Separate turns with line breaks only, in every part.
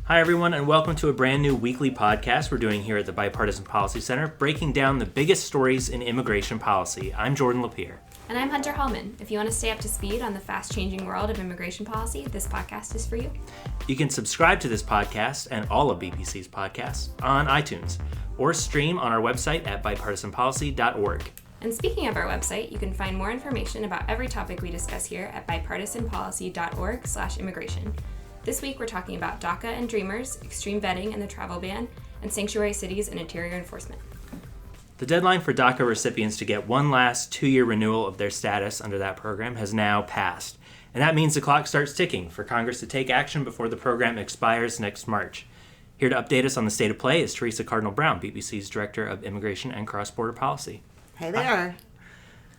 Hi, everyone, and welcome to a brand new weekly podcast we're doing here at the Bipartisan Policy Center, breaking down the biggest stories in immigration policy. I'm Jordan LaPier.
And I'm Hunter Hallman. If you want to stay up to speed on the fast-changing world of immigration policy, this podcast is for you.
You can subscribe to this podcast and all of BPC's podcasts on iTunes or stream on our website at bipartisanpolicy.org.
And speaking of our website, you can find more information about every topic we discuss here at bipartisanpolicy.org/immigration. This week, we're talking about DACA and Dreamers, extreme vetting and the travel ban, and sanctuary cities and interior enforcement.
The deadline for DACA recipients to get one last 2-year renewal of their status under that program has now passed. And that means the clock starts ticking for Congress to take action before the program expires next March. Here to update us on the state of play is Theresa Cardinal-Brown, BPC's Director of Immigration and Cross-Border Policy.
Hey there.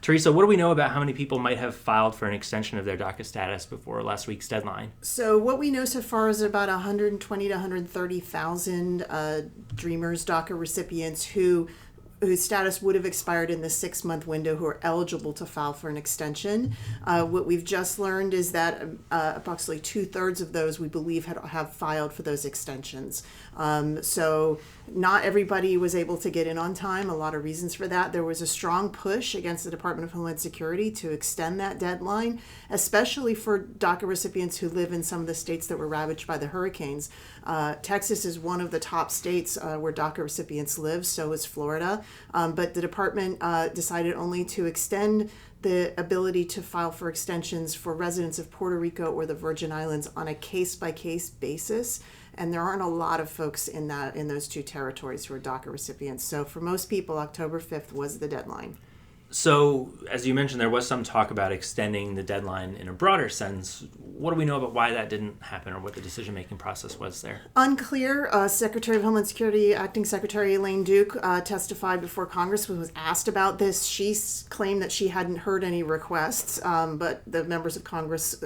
Theresa, what do we know about how many people might have filed for an extension of their DACA status before last week's deadline?
So what we know so far is about 120 to 130,000 Dreamers DACA recipients whose status would have expired in the 6-month window who are eligible to file for an extension. What we've just learned is that approximately 2/3 of those we believe have filed for those extensions. So not everybody was able to get in on time. A lot of reasons for that. There was a strong push against the Department of Homeland Security to extend that deadline, especially for DACA recipients who live in some of the states that were ravaged by the hurricanes. Texas is one of the top states where DACA recipients live, so is Florida. But the department decided only to extend the ability to file for extensions for residents of Puerto Rico or the Virgin Islands on a case-by-case basis. And there aren't a lot of folks in those two territories who are DACA recipients. So for most people, October 5th was the deadline.
So, as you mentioned, there was some talk about extending the deadline in a broader sense. What do we know about why that didn't happen or what the decision-making process was there?
Unclear. Secretary of Homeland Security, Acting Secretary Elaine Duke, testified before Congress, was asked about this. She claimed that she hadn't heard any requests, but the members of Congress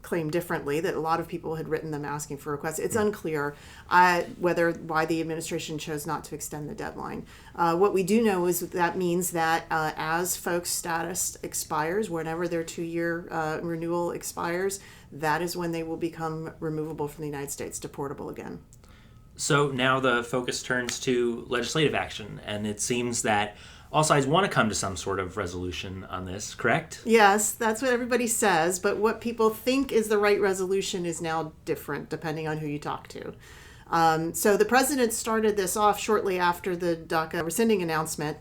claimed differently, that a lot of people had written them asking for requests. It's unclear why the administration chose not to extend the deadline. What we do know is that means that as folks' status expires, whenever their 2-year renewal expires, that is when they will become removable from the United States, deportable again.
So now the focus turns to legislative action, and it seems that all sides want to come to some sort of resolution on this, correct?
Yes, that's what everybody says, but what people think is the right resolution is now different depending on who you talk to. So the president started this off shortly after the DACA rescinding announcement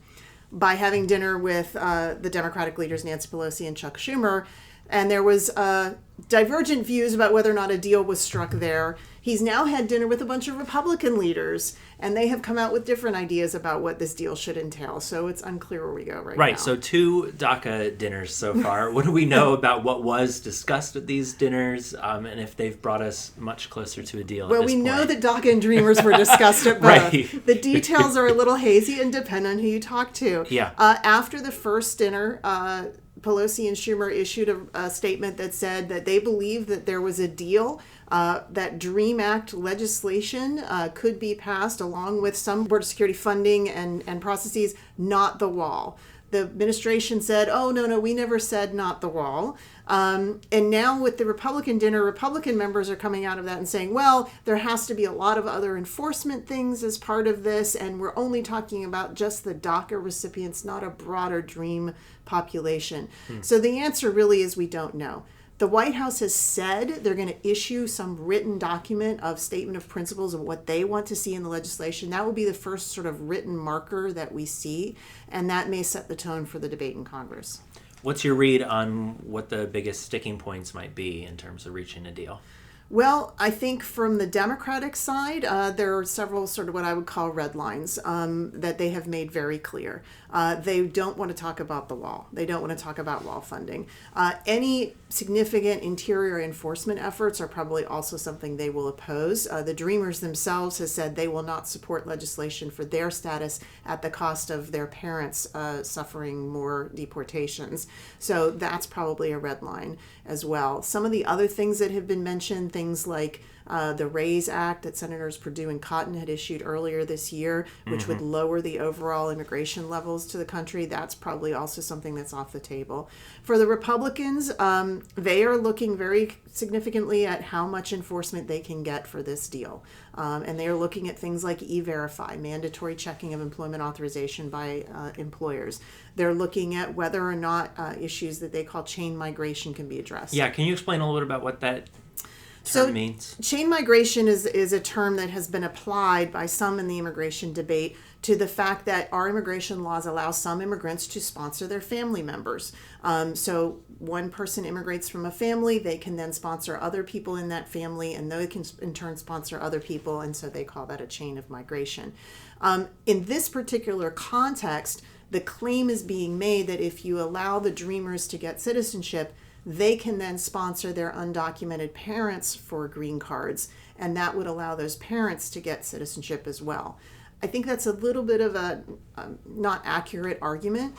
by having dinner with the Democratic leaders Nancy Pelosi and Chuck Schumer, and there was divergent views about whether or not a deal was struck there. He's now had dinner with a bunch of Republican leaders, and they have come out with different ideas about what this deal should entail. So it's unclear where we go now.
Right, so 2 DACA dinners so far. What do we know about what was discussed at these dinners, and if they've brought us much closer to a deal
Well,
at this
we
point?
know that DACA and Dreamers were discussed at both.
Right.
The details are a little hazy and depend on who you talk to.
Yeah.
After the first dinner, Pelosi and Schumer issued a statement that said that they believe that there was a deal, that DREAM Act legislation could be passed along with some border security funding and processes, not the wall. The administration said, oh, no, we never said not the wall. And now with the Republican dinner, Republican members are coming out of that and saying, well, there has to be a lot of other enforcement things as part of this, and we're only talking about just the DACA recipients, not a broader DREAM population. So the answer really is we don't know. The White House has said they're going to issue some written document of statement of principles of what they want to see in the legislation. That will be the first sort of written marker that we see, and that may set the tone for the debate in Congress.
What's your read on what the biggest sticking points might be in terms of reaching a deal?
Well, I think from the Democratic side, there are several sort of what I would call red lines that they have made very clear. They don't want to talk about the wall. They don't want to talk about wall funding. Any significant interior enforcement efforts are probably also something they will oppose. The Dreamers themselves has said they will not support legislation for their status at the cost of their parents suffering more deportations. So that's probably a red line as well. Some of the other things that have been mentioned, things like The RAISE Act that Senators Perdue and Cotton had issued earlier this year, which would lower the overall immigration levels to the country, that's probably also something that's off the table. For the Republicans, they are looking very significantly at how much enforcement they can get for this deal. And they are looking at things like E-Verify, mandatory checking of employment authorization by employers. They're looking at whether or not issues that they call chain migration can be addressed.
Yeah, can you explain a little bit about what that term means?
Chain migration is a term that has been applied by some in the immigration debate to the fact that our immigration laws allow some immigrants to sponsor their family members. So one person immigrates from a family, they can then sponsor other people in that family, and they can in turn sponsor other people, and so they call that a chain of migration. In this particular context, the claim is being made that if you allow the Dreamers to get citizenship, they can then sponsor their undocumented parents for green cards, and that would allow those parents to get citizenship as well. I think that's a little bit of a not accurate argument.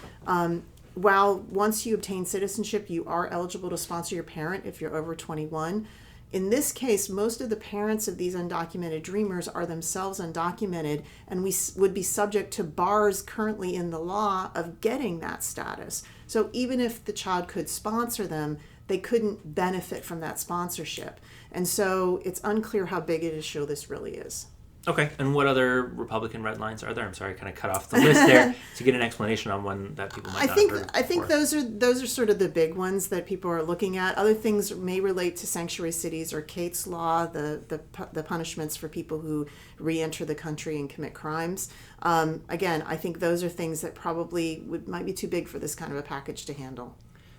While once you obtain citizenship, you are eligible to sponsor your parent if you're over 21. In this case, most of the parents of these undocumented Dreamers are themselves undocumented, and we would be subject to bars currently in the law of getting that status. So even if the child could sponsor them, they couldn't benefit from that sponsorship. And so it's unclear how big an issue this really is.
Okay, and what other Republican red lines are there? I'm sorry, I kind of cut off the list there to get an explanation on one that people might not have heard
I think
before.
those are sort of the big ones that people are looking at. Other things may relate to sanctuary cities or Kate's Law, the punishments for people who re-enter the country and commit crimes. Again, I think those are things that probably might be too big for this kind of a package to handle.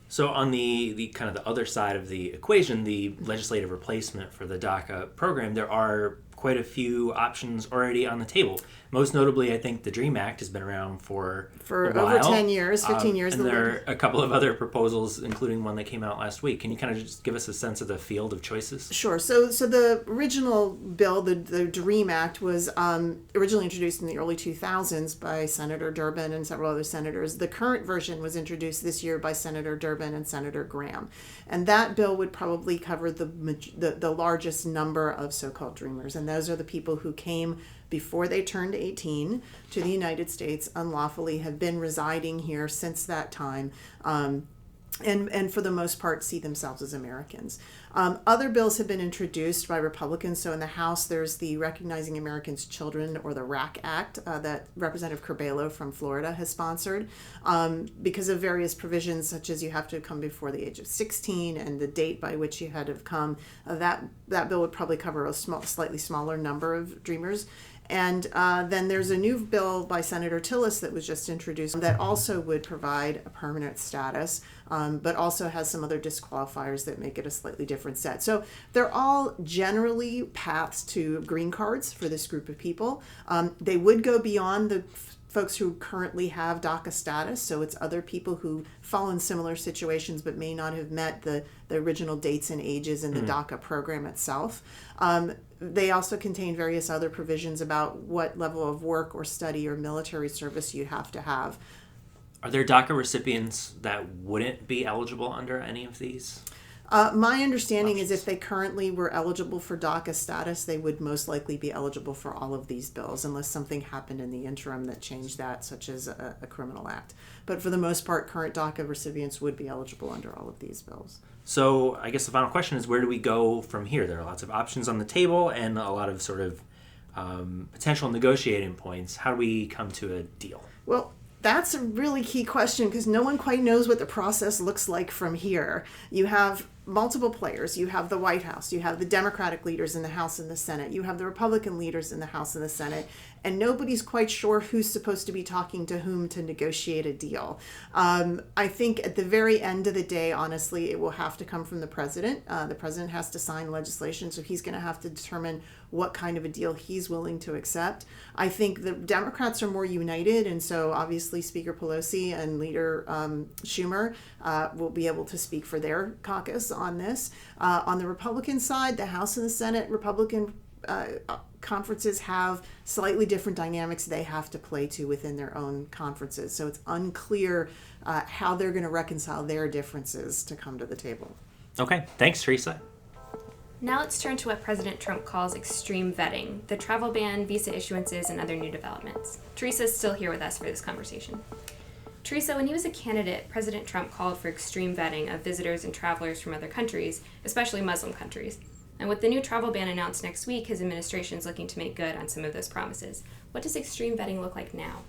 So on the kind of the other side of the equation, the legislative replacement for the DACA program, there are quite a few options already on the table. Most notably, I think the DREAM Act has been around for a while.
Over 10 years, 15 years.
And there are a couple of other proposals, including one that came out last week. Can you kind of just give us a sense of the field of choices?
Sure. So the original bill, the DREAM Act, was originally introduced in the early 2000s by Senator Durbin and several other senators. The current version was introduced this year by Senator Durbin and Senator Graham. And that bill would probably cover the largest number of so-called Dreamers. And those are the people who came before they turned 18 to the United States unlawfully, have been residing here since that time, and for the most part see themselves as Americans. Other bills have been introduced by Republicans. So in the House, there's the Recognizing Americans' Children, or the RAC Act, that Representative Curbelo from Florida has sponsored, because of various provisions, such as you have to come before the age of 16 and the date by which you had to have come. That bill would probably cover a slightly smaller number of Dreamers. And then there's a new bill by Senator Tillis that was just introduced that also would provide a permanent status, but also has some other disqualifiers that make it a slightly different set. So they're all generally paths to green cards for this group of people. They would go beyond the folks who currently have DACA status, so it's other people who fall in similar situations but may not have met the original dates and ages in the DACA program itself. They also contain various other provisions about what level of work or study or military service you have to have.
Are there DACA recipients that wouldn't be eligible under any of these?
My understanding is if they currently were eligible for DACA status, they would most likely be eligible for all of these bills, unless something happened in the interim that changed that, such as a criminal act. But for the most part, current DACA recipients would be eligible under all of these bills.
So I guess the final question is, where do we go from here? There are lots of options on the table and a lot of sort of potential negotiating points. How do we come to a deal?
Well, that's a really key question, because no one quite knows what the process looks like from here. You have multiple players. You have the White House. You have the Democratic leaders in the House and the Senate. You have the Republican leaders in the House and the Senate. And nobody's quite sure who's supposed to be talking to whom to negotiate a deal. I think at the very end of the day, honestly, it will have to come from the president. The president has to sign legislation, so he's going to have to determine what kind of a deal he's willing to accept. I think the Democrats are more united, and so obviously Speaker Pelosi and Leader Schumer will be able to speak for their caucus on this. On the Republican side, the House and the Senate Republican conferences have slightly different dynamics they have to play to within their own conferences. So it's unclear how they're going to reconcile their differences to come to the table.
Okay. Thanks, Theresa.
Now let's turn to what President Trump calls extreme vetting, the travel ban, visa issuances, and other new developments. Theresa is still here with us for this conversation. Theresa, when he was a candidate, President Trump called for extreme vetting of visitors and travelers from other countries, especially Muslim countries. And with the new travel ban announced next week, his administration is looking to make good on some of those promises. What does extreme vetting look like now?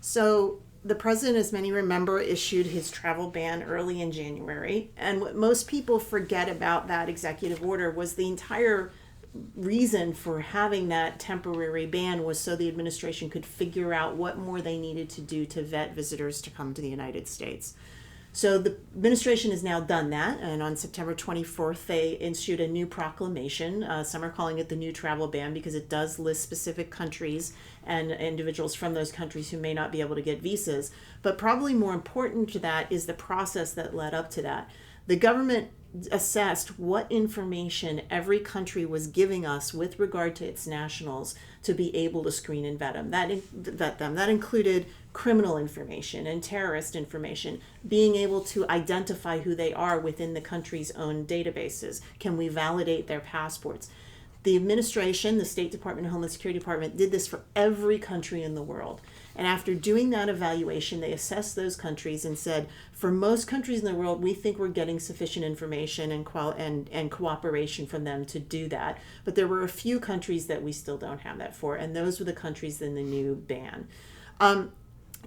So the president, as many remember, issued his travel ban early in January. And what most people forget about that executive order was the entire reason for having that temporary ban was so the administration could figure out what more they needed to do to vet visitors to come to the United States. So the administration has now done that, and on September 24th, they issued a new proclamation. Some are calling it the new travel ban because it does list specific countries and individuals from those countries who may not be able to get visas. But probably more important to that is the process that led up to that. The government assessed what information every country was giving us with regard to its nationals to be able to screen and vet them. That included criminal information and terrorist information, being able to identify who they are within the country's own databases. Can we validate their passports? The administration, the State Department and Homeland Security Department, did this for every country in the world. And after doing that evaluation, they assessed those countries and said, for most countries in the world, we think we're getting sufficient information and cooperation from them to do that. But there were a few countries that we still don't have that for, and those were the countries in the new ban.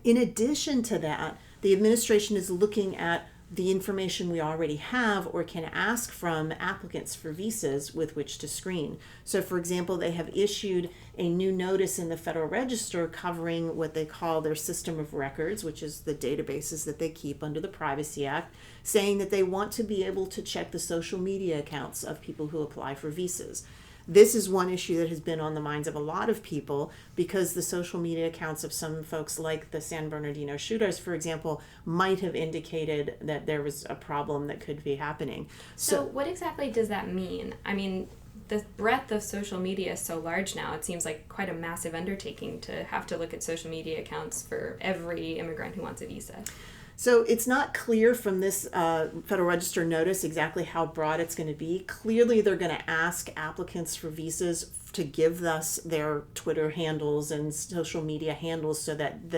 In addition to that, the administration is looking at the information we already have or can ask from applicants for visas with which to screen. So, for example, they have issued a new notice in the Federal Register covering what they call their system of records, which is the databases that they keep under the Privacy Act, saying that they want to be able to check the social media accounts of people who apply for visas. This is one issue that has been on the minds of a lot of people because the social media accounts of some folks like the San Bernardino shooters, for example, might have indicated that there was a problem that could be happening.
So what exactly does that mean? I mean, the breadth of social media is so large now, it seems like quite a massive undertaking to have to look at social media accounts for every immigrant who wants a visa.
So it's not clear from this Federal Register notice exactly how broad it's going to be. Clearly, they're going to ask applicants for visas to give us their Twitter handles and social media handles so that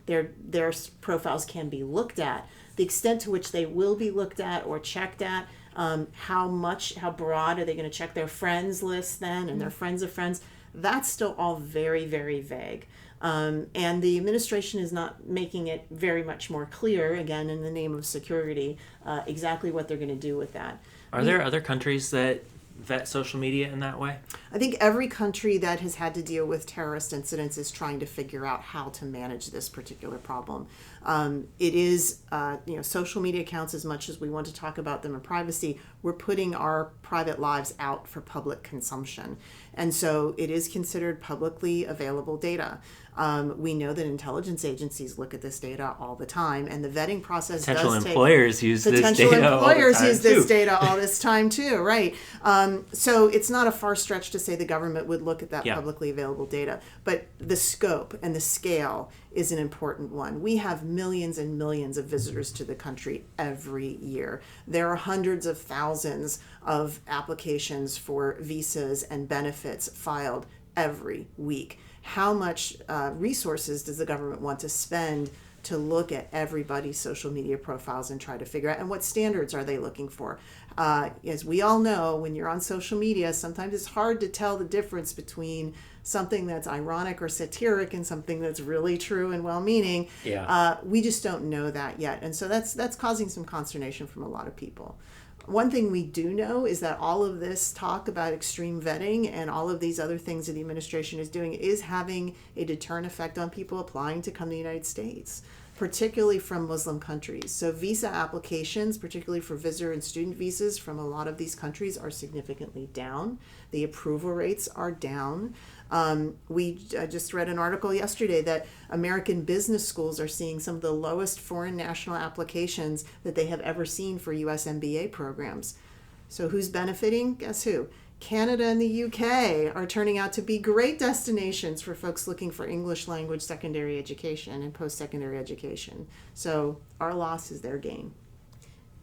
their profiles can be looked at. The extent to which they will be looked at or checked at, how broad are they going to check their friends list then and their friends of friends? That's still all very, very vague. And the administration is not making it very much more clear, again, in the name of security, exactly what they're going to do with that.
Are there other countries that vet social media in that way?
I think every country that has had to deal with terrorist incidents is trying to figure out how to manage this particular problem. It is, social media accounts, as much as we want to talk about them in privacy, we're putting our private lives out for public consumption. And so it is considered publicly available data. We know that intelligence agencies look at this data all the time, and the vetting process
Potential employers use this data all the time.
Potential employers use this data all this time too, right? So it's not a far stretch to say the government would look at that publicly available data. But the scope and the scale is an important one. We have millions and millions of visitors to the country every year. There are hundreds of thousands of applications for visas and benefits filed every week. How much resources does the government want to spend to look at everybody's social media profiles and try to figure out, and what standards are they looking for? As we all know, when you're on social media, sometimes it's hard to tell the difference between something that's ironic or satiric and something that's really true and well-meaning. We just don't know that yet, and so that's causing some consternation from a lot of people. One thing we do know is that all of this talk about extreme vetting and all of these other things that the administration is doing is having a deterrent effect on people applying to come to the United States, particularly from Muslim countries. So visa applications, particularly for visitor and student visas from a lot of these countries, are significantly down. The approval rates are down. We just read an article yesterday that American business schools are seeing some of the lowest foreign national applications that they have ever seen for U.S. MBA programs. So who's benefiting? Guess who? Canada and the UK are turning out to be great destinations for folks looking for English language secondary education and post-secondary education. So our loss is their gain.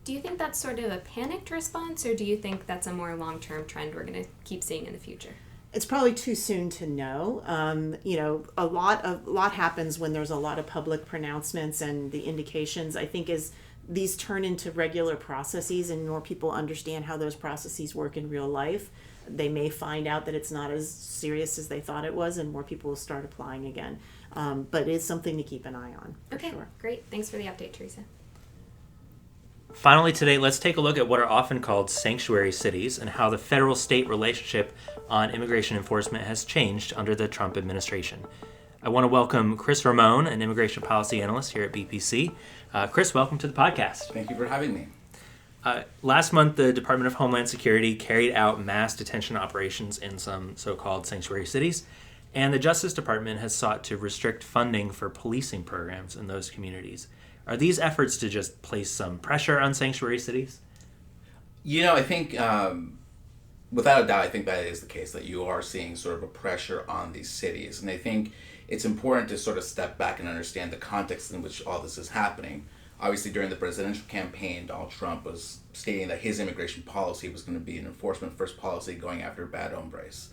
Do you think that's sort of a panicked response, or do you think that's a more long-term trend we're going to keep seeing in the future?
It's probably too soon to know. A lot happens when there's a lot of public pronouncements, and the indications, I think, is these turn into regular processes and more people understand how those processes work in real life. They may find out that it's not as serious as they thought it was, and more people will start applying again. But it's something to keep an eye on, for sure.
Great. Thanks for the update, Theresa.
Finally today, let's take a look at what are often called sanctuary cities and how the federal-state relationship on immigration enforcement has changed under the Trump administration. I want to welcome Cris Ramon, an immigration policy analyst here at BPC. Cris, welcome to the podcast.
Thank you for having me.
Last month, the Department of Homeland Security carried out mass detention operations in some so-called sanctuary cities, and the Justice Department has sought to restrict funding for policing programs in those communities. Are these efforts to just place some pressure on sanctuary cities?
I think, without a doubt, I think that is the case, that you are seeing sort of a pressure on these cities. And I think it's important to sort of step back and understand the context in which all this is happening. Obviously, during the presidential campaign, Donald Trump was stating that his immigration policy was going to be an enforcement-first policy going after bad hombres.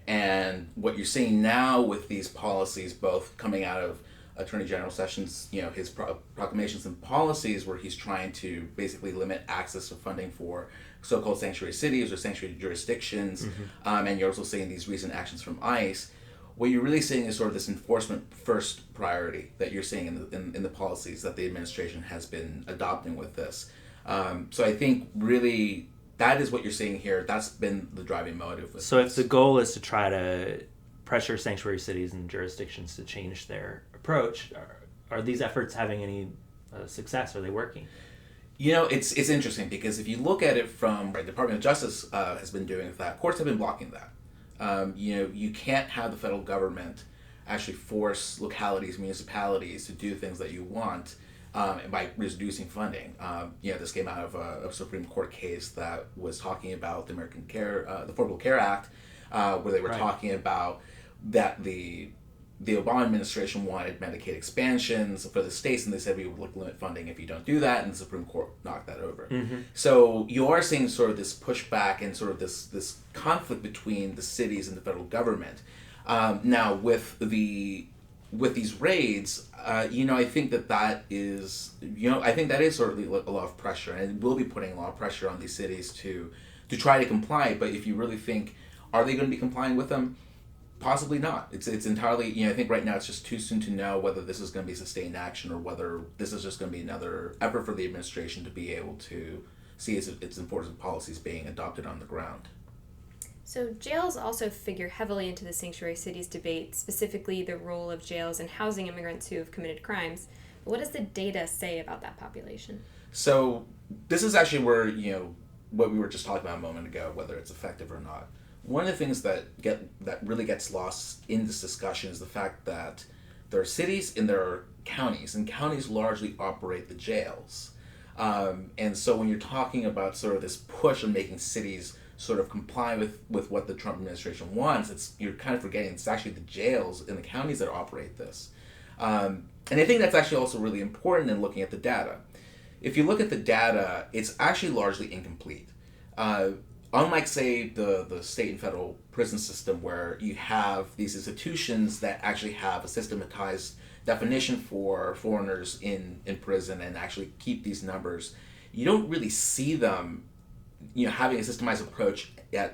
And what you're seeing now with these policies, both coming out of Attorney General Sessions, his proclamations and policies where he's trying to basically limit access to funding for so-called sanctuary cities or sanctuary jurisdictions, and you're also seeing these recent actions from ICE. What you're really seeing is sort of this enforcement first priority that you're seeing in the policies that the administration has been adopting with this. So I think really that is what you're seeing here. That's been the driving motive.
So if the goal is to try to pressure sanctuary cities and jurisdictions to change their approach, are these efforts having any success? Are they working?
It's interesting because if you look at it from the Department of Justice has been doing that, courts have been blocking that. You can't have the federal government actually force localities, municipalities to do things that you want by reducing funding. This came out of a Supreme Court case that was talking about the the Affordable Care Act, where they were talking about that the Obama administration wanted Medicaid expansions for the states, and they said we would limit funding if you don't do that, and the Supreme Court knocked that over. So you are seeing sort of this pushback and sort of this conflict between the cities and the federal government. Now with these raids, I think that is sort of a lot of pressure, and it will be putting a lot of pressure on these cities to try to comply. But if you really think, are they going to be complying with them? Possibly not. It's entirely, I think right now it's just too soon to know whether this is going to be sustained action or whether this is just going to be another effort for the administration to be able to see its important policies being adopted on the ground.
So jails also figure heavily into the sanctuary cities debate, specifically the role of jails in housing immigrants who have committed crimes. What does the data say about that population?
So this is actually where, what we were just talking about a moment ago, whether it's effective or not. One of the things that really gets lost in this discussion is the fact that there are cities and there are counties, and counties largely operate the jails. And so when you're talking about sort of this push on making cities sort of comply with what the Trump administration wants, you're kind of forgetting it's actually the jails and the counties that operate this. And I think that's actually also really important in looking at the data. If you look at the data, it's actually largely incomplete. Unlike, say, the state and federal prison system, where you have these institutions that actually have a systematized definition for foreigners in prison and actually keep these numbers, you don't really see them having a systemized approach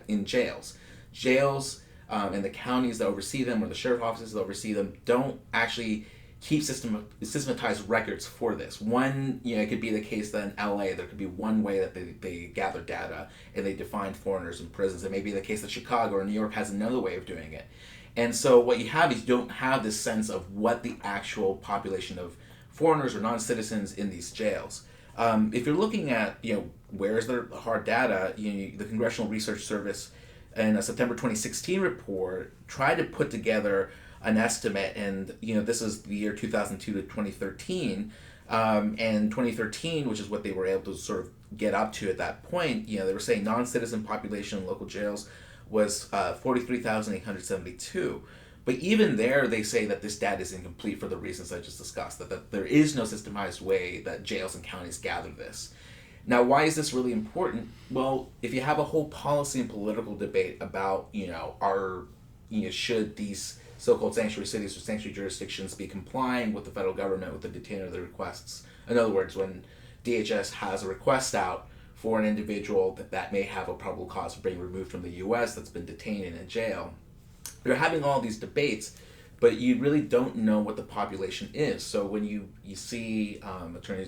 in jails. Jails and the counties that oversee them, or the sheriff offices that oversee them, don't actually keep systematized records for this. One, it could be the case that in LA, there could be one way that they gather data and they define foreigners in prisons. It may be the case that Chicago or New York has another way of doing it. And so what you have is you don't have this sense of what the actual population of foreigners or non-citizens in these jails. If you're looking at, where is there hard data, the Congressional Research Service in a September 2016 report tried to put together an estimate, and this is the year 2002 to 2013, and 2013, which is what they were able to sort of get up to at that point, they were saying non-citizen population in local jails was 43,872. But even there, they say that this data is incomplete for the reasons I just discussed, that there is no systemized way that jails and counties gather this. Now, why is this really important? Well, if you have a whole policy and political debate about, should these so-called sanctuary cities or sanctuary jurisdictions be complying with the federal government with the detainer of the requests? In other words, when DHS has a request out for an individual that may have a probable cause for being removed from the U.S. that's been detained in a jail, you're having all these debates, but you really don't know what the population is. So when you see Attorney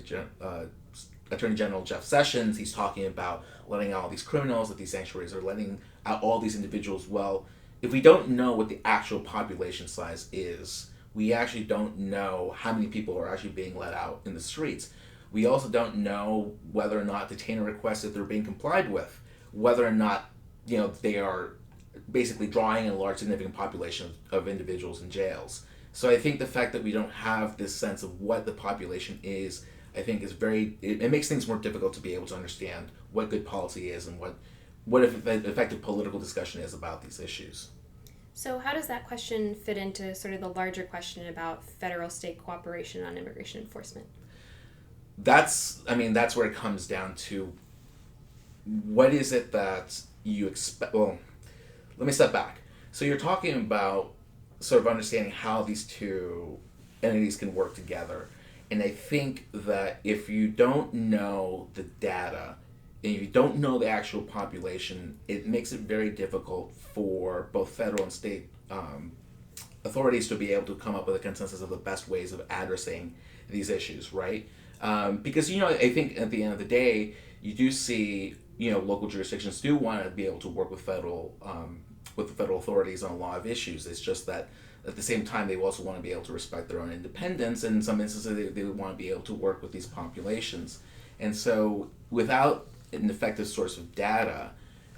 General Jeff Sessions, he's talking about letting out all these criminals at these sanctuaries, or letting out all these individuals. Well, if we don't know what the actual population size is, we actually don't know how many people are actually being let out in the streets. We also don't know whether or not detainer requests, if they're being complied with, whether or not they are basically drawing in a large significant population of individuals in jails. So I think the fact that we don't have this sense of what the population is, I think is it makes things more difficult to be able to understand what good policy is and what effective political discussion is about these issues.
So how does that question fit into sort of the larger question about federal-state cooperation on immigration enforcement?
That's where it comes down to what is it that you expect. Well, let me step back. So you're talking about sort of understanding how these two entities can work together. And I think that if you don't know the data, and if you don't know the actual population, it makes it very difficult for both federal and state authorities to be able to come up with a consensus of the best ways of addressing these issues, right? Because, I think at the end of the day, you do see, local jurisdictions do want to be able to work with federal authorities on a lot of issues. It's just that at the same time, they also want to be able to respect their own independence. And in some instances, they want to be able to work with these populations. And so without an effective source of data,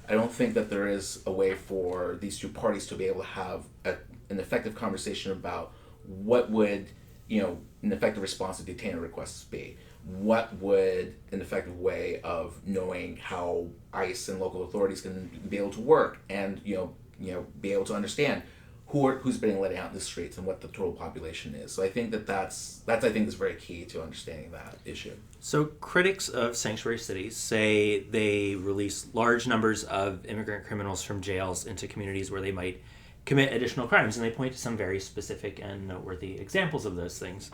I don't think that there is a way for these two parties to be able to have an effective conversation about what would, an effective response to detainer requests be. What would an effective way of knowing how ICE and local authorities can be able to work and, be able to understand who's being let out in the streets and what the total population is. So I think that's I think is very key to understanding that issue.
So critics of sanctuary cities say they release large numbers of immigrant criminals from jails into communities where they might commit additional crimes, and they point to some very specific and noteworthy examples of those things.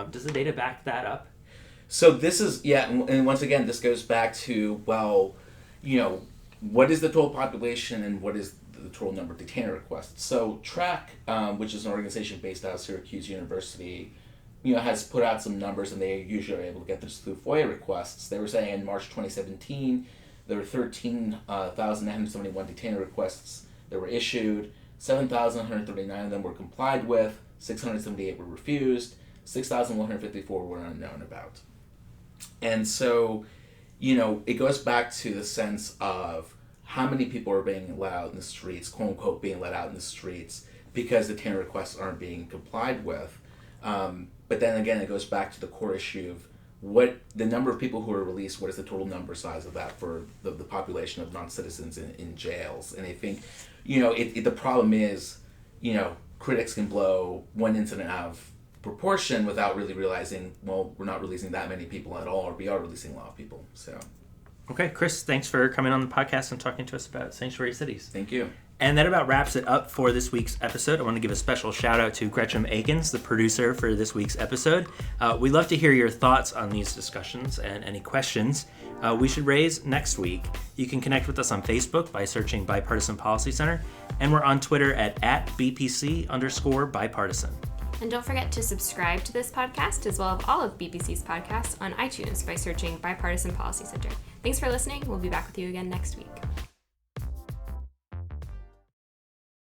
Does the data back that up?
So this is, and once again, this goes back to, what is the total population and what is the total number of detainer requests? So TRAC, which is an organization based out of Syracuse University, has put out some numbers, and they usually are able to get this through FOIA requests. They were saying in March 2017, there were 13,971 detainer requests that were issued. 7,139 of them were complied with. 678 were refused. 6,154 were unknown about. And so, it goes back to the sense of how many people are being let out in the streets, quote unquote, being let out in the streets because the detainer requests aren't being complied with. But then again, it goes back to the core issue of what the number of people who are released, what is the total number size of that for the population of non-citizens in jails. And I think, the problem is, critics can blow one incident out of proportion without really realizing, well, we're not releasing that many people at all, or we are releasing a lot of people. So,
okay, Cris, thanks for coming on the podcast and talking to us about sanctuary cities.
Thank you.
And that about wraps it up for this week's episode. I want to give a special shout out to Gretchen Akins, the producer for this week's episode. We'd love to hear your thoughts on these discussions and any questions we should raise next week. You can connect with us on Facebook by searching Bipartisan Policy Center, and we're on Twitter at @BPC_bipartisan.
And don't forget to subscribe to this podcast, as well as all of BPC's podcasts, on iTunes by searching Bipartisan Policy Center. Thanks for listening. We'll be back with you again next week.